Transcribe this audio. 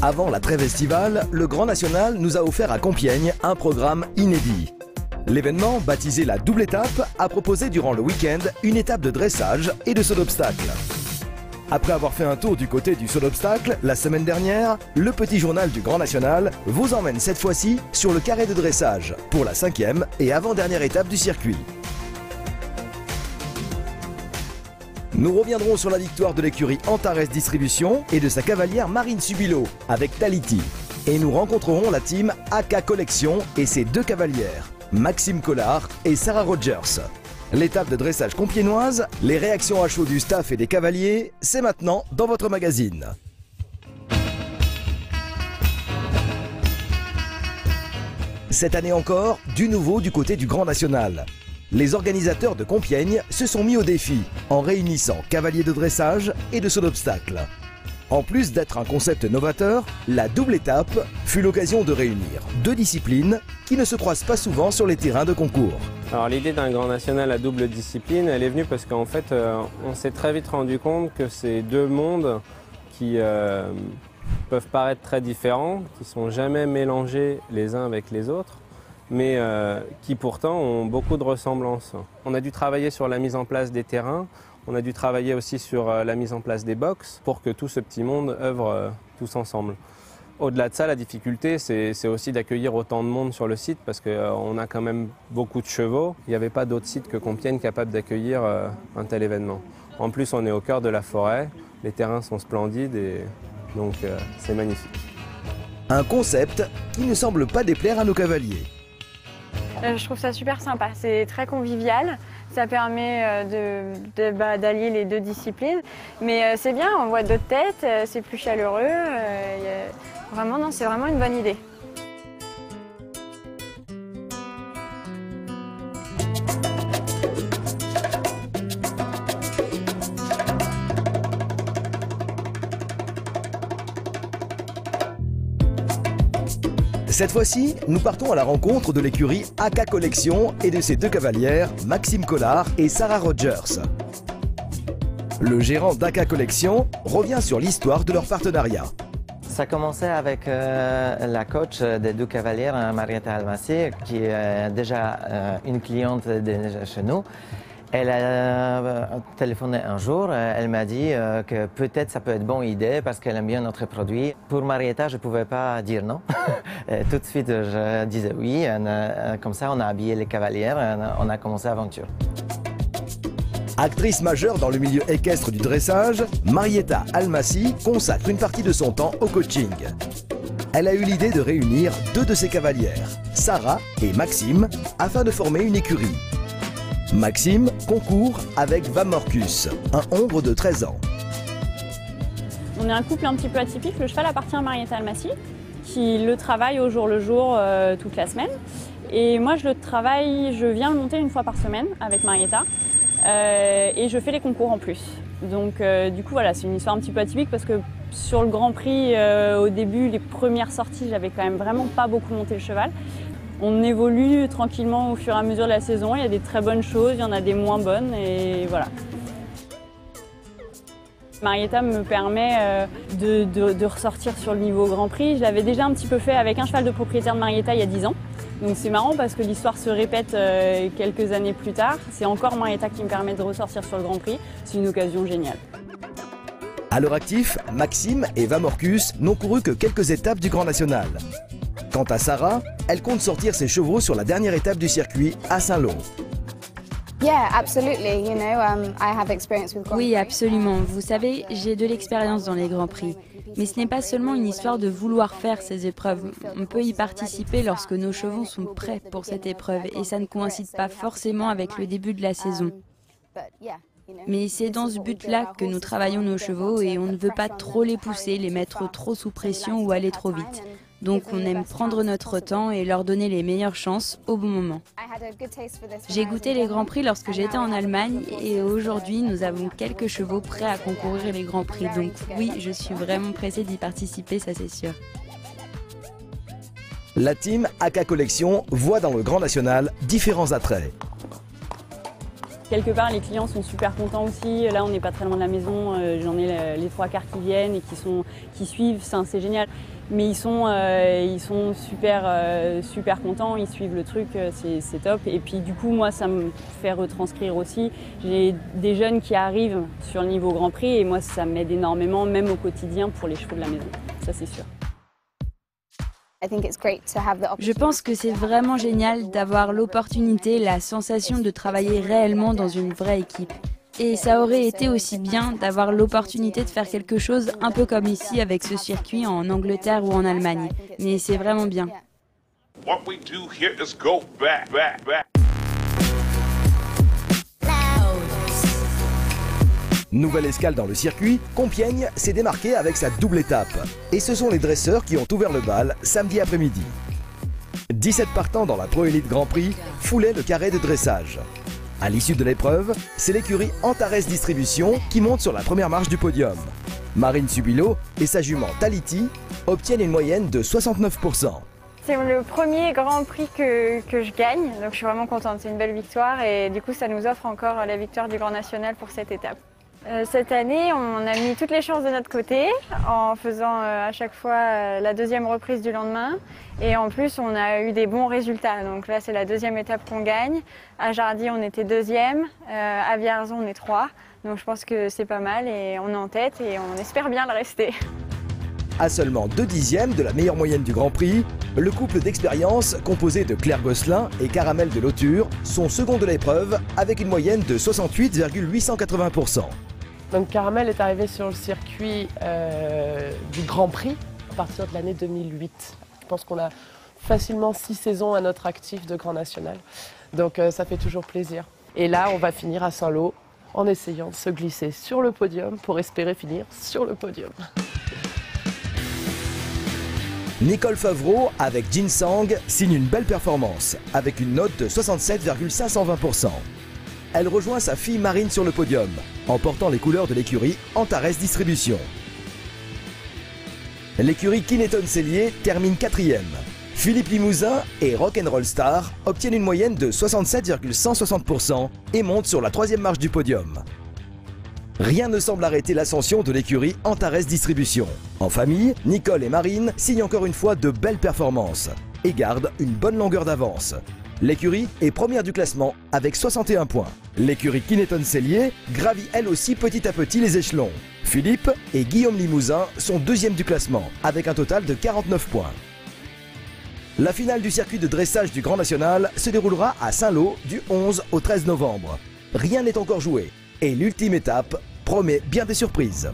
Avant la trêve estivale, le Grand National nous a offert à Compiègne un programme inédit. L'événement, baptisé la double étape, a proposé durant le week-end une étape de dressage et de saut d'obstacle. Après avoir fait un tour du côté du saut d'obstacle la semaine dernière, le petit journal du Grand National vous emmène cette fois-ci sur le carré de dressage pour la 5e et avant-dernière étape du circuit. Nous reviendrons sur la victoire de l'écurie Antares Distribution et de sa cavalière Marine Subilo avec Taliti. Et nous rencontrerons la team AK Collection et ses deux cavalières, Maxime Collard et Sarah Rogers. L'étape de dressage compiègnoise, les réactions à chaud du staff et des cavaliers, c'est maintenant dans votre magazine. Cette année encore, du nouveau du côté du Grand National. Les organisateurs de Compiègne se sont mis au défi en réunissant cavaliers de dressage et de saut d'obstacle. En plus d'être un concept novateur, la double étape fut l'occasion de réunir deux disciplines qui ne se croisent pas souvent sur les terrains de concours. Alors l'idée d'un Grand National à double discipline, elle est venue parce qu'en fait, on s'est très vite rendu compte que ces deux mondes qui peuvent paraître très différents, qui ne sont jamais mélangés les uns avec les autres, mais qui pourtant ont beaucoup de ressemblances. On a dû travailler sur la mise en place des terrains, on a dû travailler aussi sur la mise en place des box pour que tout ce petit monde œuvre tous ensemble. Au-delà de ça, la difficulté, c'est aussi d'accueillir autant de monde sur le site parce qu'on a quand même beaucoup de chevaux. Il n'y avait pas d'autres sites que Compiègne capables d'accueillir un tel événement. En plus, on est au cœur de la forêt, les terrains sont splendides et donc c'est magnifique. Un concept qui ne semble pas déplaire à nos cavaliers. Je trouve ça super sympa, c'est très convivial, ça permet d'allier les deux disciplines. Mais c'est bien, on voit d'autres têtes, c'est plus chaleureux, vraiment non, c'est vraiment une bonne idée. Cette fois-ci, nous partons à la rencontre de l'écurie AK Collection et de ses deux cavalières, Maxime Collard et Sarah Rogers. Le gérant d'AK Collection revient sur l'histoire de leur partenariat. Ça commençait avec la coach des deux cavalières, Marietta Almassi, qui est déjà une cliente chez nous. Elle a téléphoné un jour, elle m'a dit que peut-être ça peut être une bonne idée parce qu'elle aime bien notre produit. Pour Marietta, je ne pouvais pas dire non. Tout de suite, je disais oui. Comme ça, on a habillé les cavalières, on a commencé l'aventure. Actrice majeure dans le milieu équestre du dressage, Marietta Almassi consacre une partie de son temps au coaching. Elle a eu l'idée de réunir deux de ses cavalières, Sarah et Maxime, afin de former une écurie. Maxime concourt avec Vamorcus, un hongre de 13 ans. On est un couple un petit peu atypique. Le cheval appartient à Marietta Almassi, qui le travaille au jour le jour toute la semaine. Et moi, je viens le monter une fois par semaine avec Marietta. Et je fais les concours en plus. Donc du coup, voilà, c'est une histoire un petit peu atypique parce que sur le Grand Prix, au début, les premières sorties, j'avais quand même vraiment pas beaucoup monté le cheval. On évolue tranquillement au fur et à mesure de la saison. Il y a des très bonnes choses, il y en a des moins bonnes et voilà. Marietta me permet de ressortir sur le niveau Grand Prix. Je l'avais déjà un petit peu fait avec un cheval de propriétaire de Marietta il y a 10 ans. Donc c'est marrant parce que l'histoire se répète quelques années plus tard. C'est encore Marietta qui me permet de ressortir sur le Grand Prix. C'est une occasion géniale. À leur actif, Maxime et Vamorcus n'ont couru que quelques étapes du Grand National. Quant à Sarah, elle compte sortir ses chevaux sur la dernière étape du circuit à Saint-Lô. Oui, absolument. Vous savez, j'ai de l'expérience dans les Grands Prix. Mais ce n'est pas seulement une histoire de vouloir faire ces épreuves. On peut y participer lorsque nos chevaux sont prêts pour cette épreuve et ça ne coïncide pas forcément avec le début de la saison. Mais c'est dans ce but-là que nous travaillons nos chevaux et on ne veut pas trop les pousser, les mettre trop sous pression ou aller trop vite. Donc on aime prendre notre temps et leur donner les meilleures chances au bon moment. J'ai goûté les Grands Prix lorsque j'étais en Allemagne et aujourd'hui nous avons quelques chevaux prêts à concourir les Grands Prix. Donc oui, je suis vraiment pressée d'y participer, ça c'est sûr. La team AK Collection voit dans le Grand National différents attraits. Quelque part, les clients sont super contents aussi. Là, on n'est pas très loin de la maison. J'en ai les 3 quarts qui viennent et qui suivent. C'est génial. Mais ils sont super contents. Ils suivent le truc. C'est top. Et puis, du coup, moi, ça me fait retranscrire aussi. J'ai des jeunes qui arrivent sur le niveau Grand Prix et moi, ça m'aide énormément, même au quotidien, pour les chevaux de la maison. Ça, c'est sûr. Je pense que c'est vraiment génial d'avoir l'opportunité, la sensation de travailler réellement dans une vraie équipe. Et ça aurait été aussi bien d'avoir l'opportunité de faire quelque chose un peu comme ici avec ce circuit en Angleterre ou en Allemagne. Mais c'est vraiment bien. Nouvelle escale dans le circuit, Compiègne s'est démarqué avec sa double étape. Et ce sont les dresseurs qui ont ouvert le bal samedi après-midi. 17 partants dans la Pro Elite Grand Prix foulaient le carré de dressage. À l'issue de l'épreuve, c'est l'écurie Antares Distribution qui monte sur la première marche du podium. Marine Subilo et sa jument Taliti obtiennent une moyenne de 69%. C'est le premier Grand Prix que je gagne, donc je suis vraiment contente. C'est une belle victoire et du coup ça nous offre encore la victoire du Grand National pour cette étape. Cette année, on a mis toutes les chances de notre côté en faisant à chaque fois la deuxième reprise du lendemain. Et en plus, on a eu des bons résultats. Donc là, c'est la deuxième étape qu'on gagne. À Jardy, on était deuxième. À Vierzon, on est 3. Donc je pense que c'est pas mal et on est en tête et on espère bien le rester. À seulement 2 dixièmes de la meilleure moyenne du Grand Prix, le couple d'expérience composé de Claire Gosselin et Caramel de Lauture sont second de l'épreuve avec une moyenne de 68,880%. Donc Caramel est arrivé sur le circuit du Grand Prix à partir de l'année 2008. Je pense qu'on a facilement 6 saisons à notre actif de Grand National. Donc ça fait toujours plaisir. Et là, on va finir à Saint-Lô en essayant de se glisser sur le podium pour espérer finir sur le podium. Nicole Favreau, avec Jin Sang, signe une belle performance, avec une note de 67,520%. Elle rejoint sa fille Marine sur le podium, en portant les couleurs de l'écurie Antares Distribution. L'écurie Kineton-Cellier termine 4e. Philippe Limousin et Rock'n'Roll Star obtiennent une moyenne de 67,160% et montent sur la 3e marche du podium. Rien ne semble arrêter l'ascension de l'écurie Antares Distribution. En famille, Nicole et Marine signent encore une fois de belles performances et gardent une bonne longueur d'avance. L'écurie est première du classement avec 61 points. L'écurie Kineton-Cellier gravit elle aussi petit à petit les échelons. Philippe et Guillaume Limousin sont 2e du classement avec un total de 49 points. La finale du circuit de dressage du Grand National se déroulera à Saint-Lô du 11 au 13 novembre. Rien n'est encore joué et l'ultime étape promet bien des surprises.